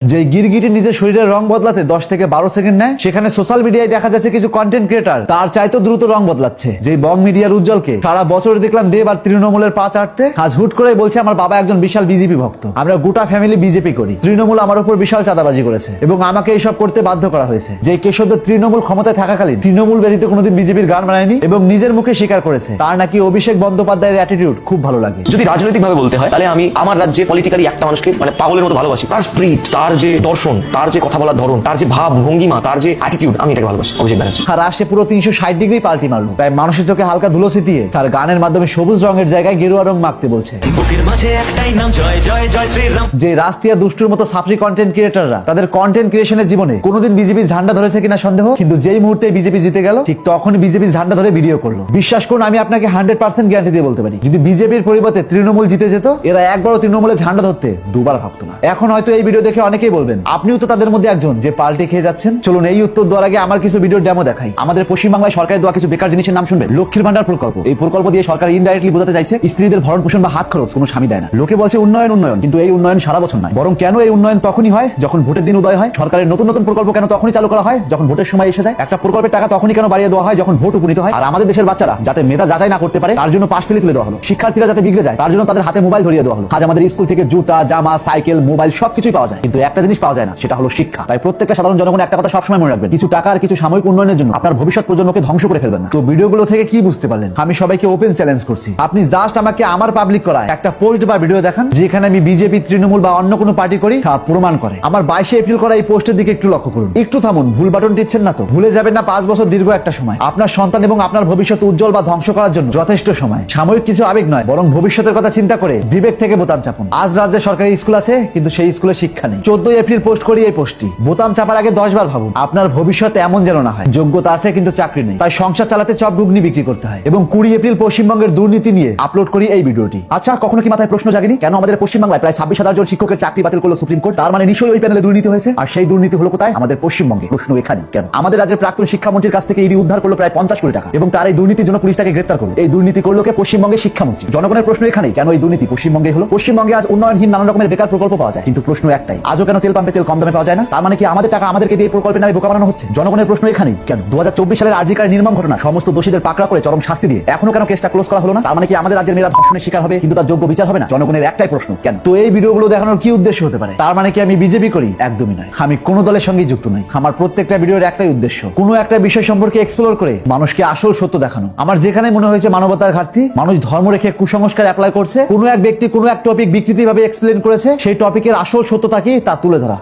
যে গিরগিটি নিজের শরীরের রং বদলাতে 10 থেকে 12 সেকেন্ড নেয়, সেখানে সোশ্যাল মিডিয়ায় দেখা যাচ্ছে কিছু কন্টেন্ট ক্রিয়েটার তার চাইতে দ্রুত রং বদলাচ্ছে। যে বং মিডিয়ার উজ্জ্বলকে সারা বছর দেখলাম দেব আর তৃণমূলের পা চাটতে, আজ হুট করে বলছে আমার বাবা একজন বিশাল বিজেপি ভক্ত, আমরা গোটা ফ্যামিলি বিজেপি করি, তৃণমূল আমার উপর বিশাল চাঁদাবাজি করেছে এবং আমাকে এইসব করতে বাধ্য করা হয়েছে। যে কেশবদের তৃণমূল ক্ষমতায় থাকাকালীন তৃণমূল ব্যতীত কোনোদিন বিজেপির গান বানায়নি এবং নিজের মুখে স্বীকার করেছে তার নাকি অভিষেক বন্দ্যোপাধ্যায়ের অ্যাটিটিউড খুব ভালো লাগে। যদি রাজনৈতিক ভাবে বলতে হয় তাহলে আমি আমার রাজ্যে পলিটিক্যালি একটা মানুষকে মানে পাগলের মতো ভালোবাসি। তার স্পিরিট, তার যে দর্শন, তার যে কথা বলার ধরন, তার যে ভাব ভঙ্গিমা, তার যে অ্যাটিটিউড, আমি এটাকে ভালোবাসি, অভিষেক ব্যানার্জি। আর আসে পুরো 360 ডিগ্রি পাল্টি মারলো, তাই মানুষের চোখে হালকা ধুলো ছিটিয়ে তার গানের মাধ্যমে সবুজ রঙের জায়গায় গেরুয়া রং মাখতে বলছে। যে রাস্তিয়া দুষ্টুর মতো সাফরি কন্টেন্ট ক্রিয়েটাররা তাদের কন্টেন্ট ক্রিয়েশনের জীবনে কোনোদিন বিজেপি ঝান্ডা ধরেছে কিনা সন্দেহ, কিন্তু যেই মুহূর্তে বিজেপি জিতে গেল ঠিক তখন বিজেপি ঝান্ডা ধরে ভিডিও করলো। বিশ্বাস করুন, আমি আপনাকে 100% গ্যারান্টি দিয়ে বলতে পারি, যদি বিজেপির পরিবর্তে তৃণমূল জিতে যেত, এরা একবারও তৃণমূলের ঝান্ডা ধরতে দুবার ভাবতো না। এখন হয়তো এই ভিডিও দেখে অনেকেই বলবেন আপনিও তো তাদের মধ্যে একজন যে পাল্টে খেয়ে যাচ্ছেন। চলুন এই উত্তর দেওয়ার আগে আমার কিছু ভিডিওর ডেমো দেখাই। আমাদের পশ্চিমবাংলায় সরকারের দেওয়া কিছু বেকার জিনিসের নাম শুনবেন। লক্ষ্মীর ভান্ডার প্রকল্প, এই প্রকল্প দিয়ে সরকার ইনডাইরেক্টলি বোঝাতে চাইছে স্ত্রীদের ভরণ পোষণ বা হাত খরচ কোনো স্বামী দেয় না। লোকে বলছে উন্নয়ন উন্নয়ন, কিন্তু এই উন্নয়ন সারা বছর নয়, বরং কেন এই উন্নয়ন তখনই হয় যখন ভোটের দিন উদয় হয়। সরকারের নতুন নতুন প্রকল্প কেন তখনই চালু করা হয় যখন ভোটের সময় এসে যায়। একটা প্রকল্পের টাকা তখনই কেন বাড়িয়ে দেওয়া হয় যখন ভোট উপনীত হয়। আর আমাদের দেশের বাচ্চারা যাতে মেধা যাচাই না করতে পারে তার জন্য পাশ ফেলে তুলে দেওয়া হলো। শিক্ষার্থীরা যাতে বিগড়ে যায় তার জন্য তাদের হাতে মোবাইল ধরিয়ে দেওয়া হলো। আজ আমাদের স্কুল থেকে জুতা, জামা, সাইকেল, মোবাইল সবকিছুই পাওয়া যায়, কিন্তু একটা জিনিস পাওয়া যায় না, সেটা হলো শিক্ষা। তাই প্রত্যেকটা সাধারণ জনগণ একটা কথা সবসময় মনে রাখবেন, কিছু টাকা আর কিছু সাময়িক উন্নয়নের জন্য আপনার ভবিষ্যৎ প্রজন্মকে ধ্বংস করে ফেলবেন না। তো ভিডিওগুলো থেকে কি বুঝতে পারলেন? আমি সবাইকে ওপেন চ্যালেঞ্জ করছি, আপনি জাস্ট আমাকে আমার পাবলিক করা একটা পোস্ট বা ভিডিও দেখান যেখানে আমি বিজেপি, তৃণমূল বা অন্য কোনো পার্টি করি তা প্রমাণ করে। আমার 22 এপ্রিল করা এই পোস্টের দিকে একটু লক্ষ্য করুন। একটু থামুন, ভুল বাটন টিপছেন না তো? ভুলে যাবেন না 5 বছর দীর্ঘ একটা সময়, আপনার সন্তান এবং আপনার ভবিষ্যৎ উজ্জ্বল বা ধ্বংস করার জন্য যথেষ্ট সময়। সাময়িক কিছু আবেগ নয়, বরং ভবিষ্যতের কথা চিন্তা করে বিবেক থেকে বোতাম চাপুন। আজ রাজ্যে সরকারি স্কুল আছে, কিন্তু সেই স্কুলে শিক্ষা নেই। 14 এপ্রিল পোস্ট করি এই পোস্টটি। বোতাম চাপার আগে 10 বার ভাবুন, আপনার ভবিষ্যৎ এমন যেন না হয় যোগ্যতা আছে কিন্তু চাকরি নেই, তাই সংসার চালাতে চপ ঘুগনি বিক্রি করতে হয়। এবং 20 এপ্রিল পশ্চিমবঙ্গের দুর্নীতি নিয়ে আপলোড করি এই ভিডিওটি। আচ্ছা, কখনো কি মাথায় প্রশ্ন জাগেনি কেন আমাদের পশ্চিমবাংলায় প্রায় 26,000 জন শিক্ষকের চাকরি বাতিল করলো সুপ্রিম কোর্ট? তার মানে নিশ্চয়ই ওই প্যানেলে দুর্নীতি হয়েছে, আর সেই দুর্নীতি হলো কোথায়? আমাদের পশ্চিমবঙ্গে। প্রশ্ন এখানে, কেন আমাদের রাজ্যের প্রাক্তন শিক্ষামন্ত্রীর কাছ থেকে ইডি উদ্ধার করলো প্রায় 50 কোটি টাকা এবং তার এই দুর্নীতির জন্য পুলিশ তাকে গ্রেফতার করলো। এই দুর্নীতি করলো কে? পশ্চিমবঙ্গের শিক্ষামন্ত্রী। জনগণের প্রশ্ন এখানেই, কেন এই দুর্নীতি পশ্চিমবঙ্গে হলো? পশ্চিমবঙ্গে আজ উন্নয়নহীন নানান রকমের বেকার প্রকল্প পাওয়া যায়, কিন্তু প্রশ্ন একটাই, আজও কেন তেল পাম্পে তেল কম দামে পাওয়া যায় না? তার মানে কি আমাদের টাকা আমাদেরকে দিয়ে প্রকল্পের নামে বোকা বানানো হচ্ছে? জনগণের প্রশ্ন এখানেই, কেন 2024 সালের আরজিকার নির্মম ঘটনা সমস্ত দোষীদের পাকড়া করে চরম শাস্তি দিয়ে এখনো কেন কেসটা ক্লোজ করা হলো না? তার মানে কি আমাদের রাজ্যের মেয়েরা ধর্ষণের শিকার হবে কিন্তু তার যোগ্য বিচার হবে না? জনগণের একটাই প্রশ্ন, কেন? তো এই ভিডিওগুলো দেখানোর কি উদ্দেশ্য হতে পারে? তার মানে কি আমি বিজেপি করি? একদমই নয়, আমি কোনো দলের সঙ্গে যুক্ত নই। আমার প্রত্যেকটা ভিডিওর একটাই উদ্দেশ্য, কোনো একটা বিষয় সম্পর্কে এক্সপ্লোর করে মানুষকে আসল সত্য দেখানো। আমার যেখানে মনে হয়েছে মানবতার ঘাটতি, মানুষ ধর্ম রেখে কুসংস্কার অ্যাপ্লাই করছে, কোনো এক ব্যক্তি কোনো এক টপিক বিকৃতি ভাবে এক্সপ্লেন করেছে, সেই টপিকের আসল সত্যতা কি তা তুলে ধরা।